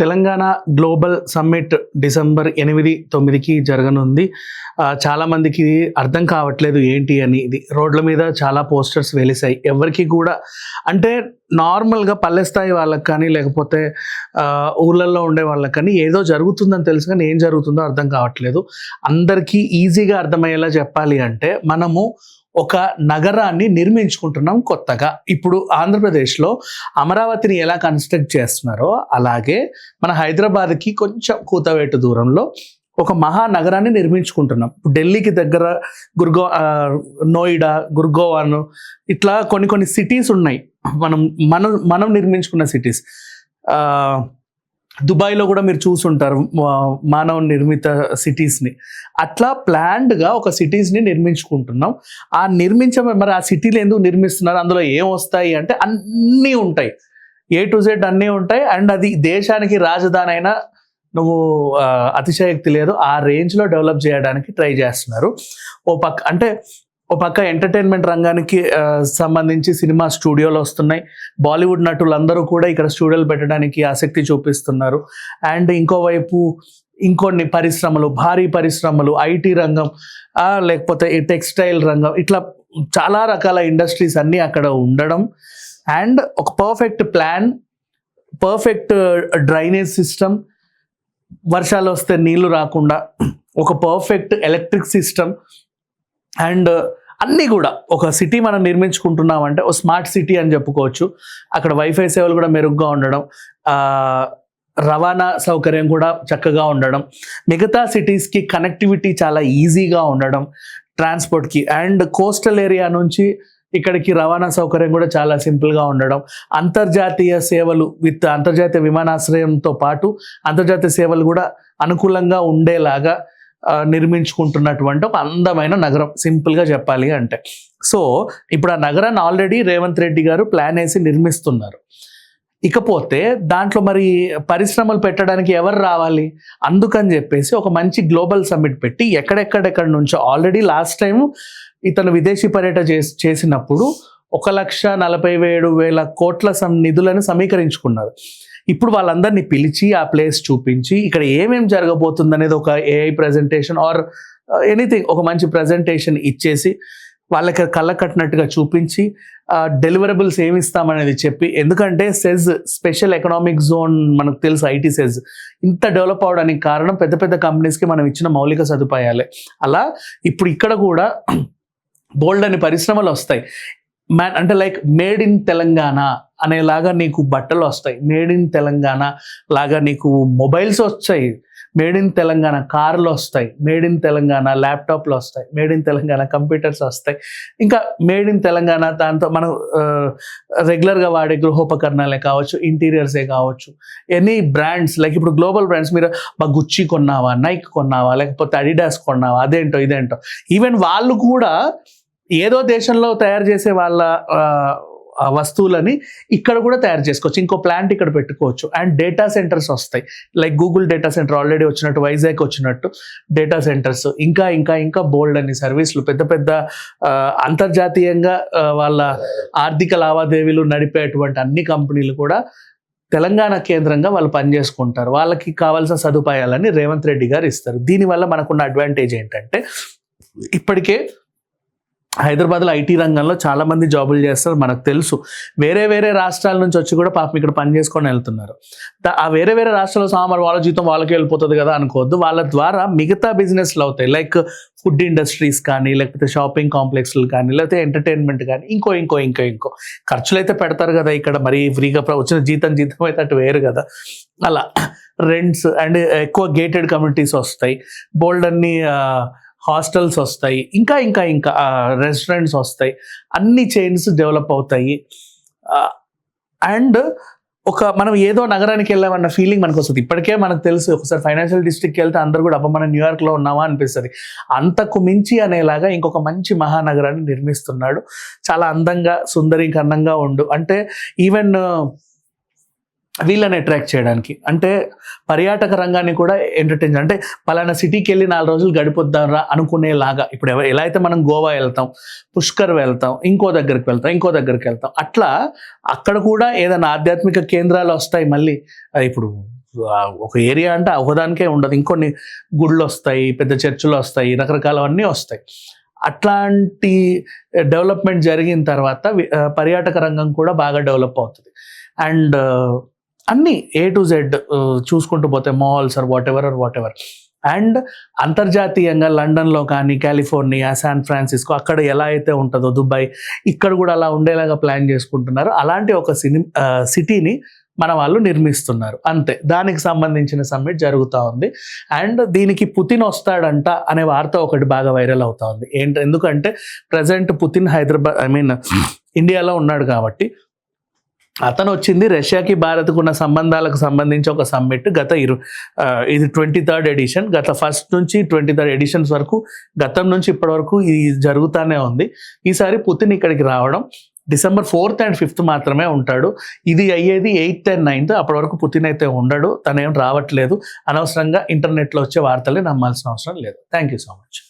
Telangana global summit December 8-9కి జరగనుంది. చాలా మందికి అర్థం కావట్లేదు ఏంటి అని. ఇది రోడ్ల మీద చాలా పోస్టర్స్ వెలిసాయి. ఎవరికి కూడా అంటే నార్మల్గా పల్లె స్థాయి వాళ్ళకి కానీ లేకపోతే ఊళ్ళల్లో ఉండే వాళ్ళకి కానీ ఏదో జరుగుతుందని తెలుసు కానీ ఏం జరుగుతుందో అర్థం కావట్లేదు. అందరికీ ఈజీగా అర్థమయ్యేలా చెప్పాలి అంటే మనము ఒక నగరాన్ని నిర్మించుకుంటున్నాం కొత్తగా. ఇప్పుడు ఆంధ్రప్రదేశ్లో అమరావతిని ఎలా కన్స్ట్రక్ట్ చేస్తున్నారో అలాగే మన హైదరాబాద్కి కొంచెం కూతవేటు దూరంలో ఒక మహానగరాన్ని నిర్మించుకుంటున్నాం. ఢిల్లీకి దగ్గర నోయిడా, గుర్గావన్ ఇట్లా కొన్ని సిటీస్ ఉన్నాయి. మనం నిర్మించుకున్న సిటీస్. దుబాయ్లో కూడా మీరు చూసుంటారు మానవ నిర్మిత సిటీస్ని. అట్లా ప్లాన్డ్గా ఒక సిటీస్ని నిర్మించుకుంటున్నాం. మరి ఆ సిటీలు ఎందుకు నిర్మిస్తున్నారు, అందులో ఏం వస్తాయి అంటే అన్నీ ఉంటాయి, A to Z అన్నీ ఉంటాయి. అండ్ అది దేశానికి రాజధాని అయినా నువ్వు అతిశయోక్తి లేదు, ఆ రేంజ్లో డెవలప్ చేయడానికి ట్రై చేస్తున్నారు. ఓ పక్క ఎంటర్టైన్మెంట్ రంగానికి సంబంధించి సినిమా స్టూడియోలు వస్తున్నాయి. బాలీవుడ్ నటులందరూ కూడా ఇక్కడ స్టూడియోలు పెట్టడానికి ఆసక్తి చూపిస్తున్నారు. అండ్ ఇంకోవైపు ఇంకొన్ని పరిశ్రమలు, భారీ పరిశ్రమలు, IT రంగం లేకపోతే ఈ టెక్స్టైల్ రంగం, ఇట్లా చాలా రకాల ఇండస్ట్రీస్ అన్నీ అక్కడ ఉండడం. అండ్ ఒక perfect plan, perfect drainage system, వర్షాలు వస్తే నీళ్లు రాకుండా ఒక పర్ఫెక్ట్ ఎలక్ట్రిక్ సిస్టమ్. అండ్ అన్నీ కూడా ఒక సిటీ మనం నిర్మించుకుంటున్నామంటే ఓ స్మార్ట్ సిటీ అని చెప్పుకోవచ్చు. అక్కడ వైఫై సేవలు కూడా మెరుగ్గా ఉండడం, రవాణా సౌకర్యం కూడా చక్కగా ఉండడం, మిగతా సిటీస్కి కనెక్టివిటీ చాలా ఈజీగా ఉండడం ట్రాన్స్పోర్ట్కి. అండ్ కోస్టల్ ఏరియా నుంచి ఇక్కడికి రవాణా సౌకర్యం కూడా చాలా సింపుల్గా ఉండడం, అంతర్జాతీయ సేవలు విత్ అంతర్జాతీయ విమానాశ్రయంతో పాటు అంతర్జాతీయ సేవలు కూడా అనుకూలంగా ఉండేలాగా నిర్మించుకుంటున్నటువంటి ఒక అందమైన నగరం, సింపుల్గా చెప్పాలి అంటే. సో ఇప్పుడు ఆ నగరాన్ని ఆల్రెడీ రేవంత్ రెడ్డి గారు ప్లాన్ వేసి నిర్మిస్తున్నారు. ఇకపోతే దాంట్లో మరి పరిశ్రమలు పెట్టడానికి ఎవరు రావాలి, అందుకని చెప్పేసి ఒక మంచి గ్లోబల్ సమ్మిట్ పెట్టి ఎక్కడెక్కడెక్కడి నుంచో ఆల్రెడీ లాస్ట్ టైం ఇతను విదేశీ పర్యటన చేసినప్పుడు 1,47,000 కోట్ల నిధులను సమీకరించుకున్నారు. ఇప్పుడు వాళ్ళందరినీ పిలిచి ఆ ప్లేస్ చూపించి ఇక్కడ ఏమేమి జరగబోతుంది అనేది ఒక AI ప్రజెంటేషన్ ఆర్ ఎనీథింగ్, ఒక మంచి ప్రజెంటేషన్ ఇచ్చేసి వాళ్ళకి కళ్ళ కట్టినట్టుగా చూపించి డెలివరబుల్స్ ఏమి ఇస్తామనేది చెప్పి. ఎందుకంటే సెజ్ స్పెషల్ ఎకనామిక్ జోన్ మనకు తెలుసు, IT సెజ్ ఇంత డెవలప్ అవడానికి కారణం పెద్ద పెద్ద కంపెనీస్కి మనం ఇచ్చిన మౌలిక సదుపాయాలే. అలా ఇప్పుడు ఇక్కడ కూడా బోల్డ్ అని పరిశ్రమలు వస్తాయి. అంటే లైక్ మేడ్ ఇన్ తెలంగాణ అనేలాగా నీకు బట్టలు వస్తాయి, మేడ్ ఇన్ తెలంగాణ లాగా నీకు మొబైల్స్ వచ్చాయి, మేడ్ ఇన్ తెలంగాణ కార్లు వస్తాయి, మేడ్ ఇన్ తెలంగాణ ల్యాప్టాప్లు వస్తాయి, మేడ్ ఇన్ తెలంగాణ కంప్యూటర్స్ వస్తాయి, ఇంకా మేడ్ ఇన్ తెలంగాణ దాంతో మనం రెగ్యులర్గా వాడే గృహోపకరణాలే కావచ్చు, ఇంటీరియర్సే కావచ్చు, ఎనీ బ్రాండ్స్ లైక్ ఇప్పుడు గ్లోబల్ బ్రాండ్స్ మీరు గుచ్చి కొన్నావా, నైక్ కొన్నావా, లేకపోతే అడిడాస్ కొన్నావా, అదేంటో ఇదేంటో, ఈవెన్ వాళ్ళు కూడా ఏదో దేశంలో తయారు చేసే వాళ్ళ వస్తువులని ఇక్కడ కూడా తయారు చేసుకోవచ్చు, ఇంకో ప్లాంట్ ఇక్కడ పెట్టుకోవచ్చు. అండ్ డేటా సెంటర్స్ వస్తాయి, like Google data centre already వచ్చినట్టు, వైజాగ్ వచ్చినట్టు డేటా సెంటర్స్, ఇంకా బోల్డ్ అన్ని సర్వీసులు, పెద్ద అంతర్జాతీయంగా వాళ్ళ ఆర్థిక లావాదేవీలు నడిపేటువంటి అన్ని కంపెనీలు కూడా తెలంగాణ కేంద్రంగా వాళ్ళు పనిచేసుకుంటారు. వాళ్ళకి కావాల్సిన సదుపాయాలని రేవంత్ రెడ్డి గారు ఇస్తారు. దీనివల్ల మనకున్న అడ్వాంటేజ్ ఏంటంటే ఇప్పటికే హైదరాబాద్లో IT రంగంలో చాలా మంది జాబులు చేస్తారు, మనకు తెలుసు. వేరే రాష్ట్రాల నుంచి వచ్చి కూడా పాపం ఇక్కడ పని చేసుకొని వెళ్తున్నారు. ఆ వేరే రాష్ట్రాల్లో సామాన్ వాళ్ళ జీతం వాళ్ళకి వెళ్ళిపోతుంది కదా అనుకోవద్దు. వాళ్ళ ద్వారా మిగతా బిజినెస్లు అవుతాయి, లైక్ ఫుడ్ ఇండస్ట్రీస్ కానీ, లేకపోతే షాపింగ్ కాంప్లెక్స్లు కానీ, లేకపోతే ఎంటర్టైన్మెంట్ కానీ, ఇంకో ఖర్చులు అయితే పెడతారు కదా ఇక్కడ. మరి ఫ్రీగా వచ్చిన జీతం అయితే అటు వేరు కదా. అలా రెంట్స్ అండ్ ఎక్కువ గేటెడ్ కమ్యూనిటీస్ వస్తాయి, బోల్డ్ అన్ని హాస్టల్స్ వస్తాయి, ఇంకా రెస్టారెంట్స్ వస్తాయి, అన్ని చైన్స్ డెవలప్ అవుతాయి. అండ్ మనం ఏదో నగరానికి వెళ్ళామన్న ఫీలింగ్ మనకు వస్తుంది. ఇప్పటికే మనకు తెలుసు, ఒకసారి ఫైనాన్షియల్ డిస్ట్రిక్ట్కి వెళ్తే అందరూ కూడా మనం న్యూయార్క్లో ఉన్నామా అనిపిస్తుంది. అంతకు మించి అనేలాగా ఇంకొక మంచి మహానగరాన్ని నిర్మిస్తున్నాడు. చాలా అందంగా సుందరీకరణంగా అంటే ఈవెన్ వీళ్ళని అట్రాక్ట్ చేయడానికి, అంటే పర్యాటక రంగాన్ని కూడా ఎంటర్టైన్, అంటే పలానా సిటీకి వెళ్ళి 4 రోజులు గడిపొద్దారా అనుకునేలాగా. ఇప్పుడు ఎలా అయితే మనం గోవా వెళ్తాం, పుష్కర్ వెళ్తాం, ఇంకో దగ్గరికి వెళ్తాం, అట్లా అక్కడ కూడా ఏదైనా ఆధ్యాత్మిక కేంద్రాలు వస్తాయి. మళ్ళీ ఇప్పుడు ఒక ఏరియా అంటే ఒకదానికే ఉండదు, ఇంకొన్ని గుళ్ళు వస్తాయి, పెద్ద చర్చిలు వస్తాయి, రకరకాలవన్నీ వస్తాయి. అట్లాంటి డెవలప్మెంట్ జరిగిన తర్వాత పర్యాటక రంగం కూడా బాగా డెవలప్ అవుతుంది. అండ్ అన్నీ A to Z చూసుకుంటూ పోతే malls or whatever. And అంతర్జాతీయంగా లండన్లో కానీ, కాలిఫోర్నియా, శాన్ ఫ్రాన్సిస్కో అక్కడ ఎలా అయితే ఉంటుందో, దుబాయ్, ఇక్కడ కూడా అలా ఉండేలాగా ప్లాన్ చేసుకుంటున్నారు. అలాంటి ఒక సిటీని మన వాళ్ళు నిర్మిస్తున్నారు అంతే. దానికి సంబంధించిన సమ్మిట్ జరుగుతూ ఉంది. అండ్ దీనికి పుతిన్ వస్తాడంట అనే వార్త ఒకటి బాగా వైరల్ అవుతా ఉంది. ఎందుకంటే ప్రజెంట్ పుతిన్ ఇండియాలో ఉన్నాడు కాబట్టి. అతను వచ్చింది రష్యాకి భారత్కు ఉన్న సంబంధాలకు సంబంధించి ఒక సమ్మిట్. ఇది 23rd ఎడిషన్. గత 1st నుంచి 23rd ఎడిషన్స్ వరకు, గతం నుంచి ఇప్పటి వరకు ఇది జరుగుతూనే ఉంది. ఈసారి పుతిన్ ఇక్కడికి రావడం December 4th and 5th మాత్రమే ఉంటాడు. ఇది అయ్యేది 8th and 9th. అప్పటి వరకు పుతిన్ అయితే ఉండడు, తనేం రావట్లేదు. అనవసరంగా ఇంటర్నెట్లో వచ్చే వార్తల్ని నమ్మాల్సిన అవసరం లేదు. Thank you so much.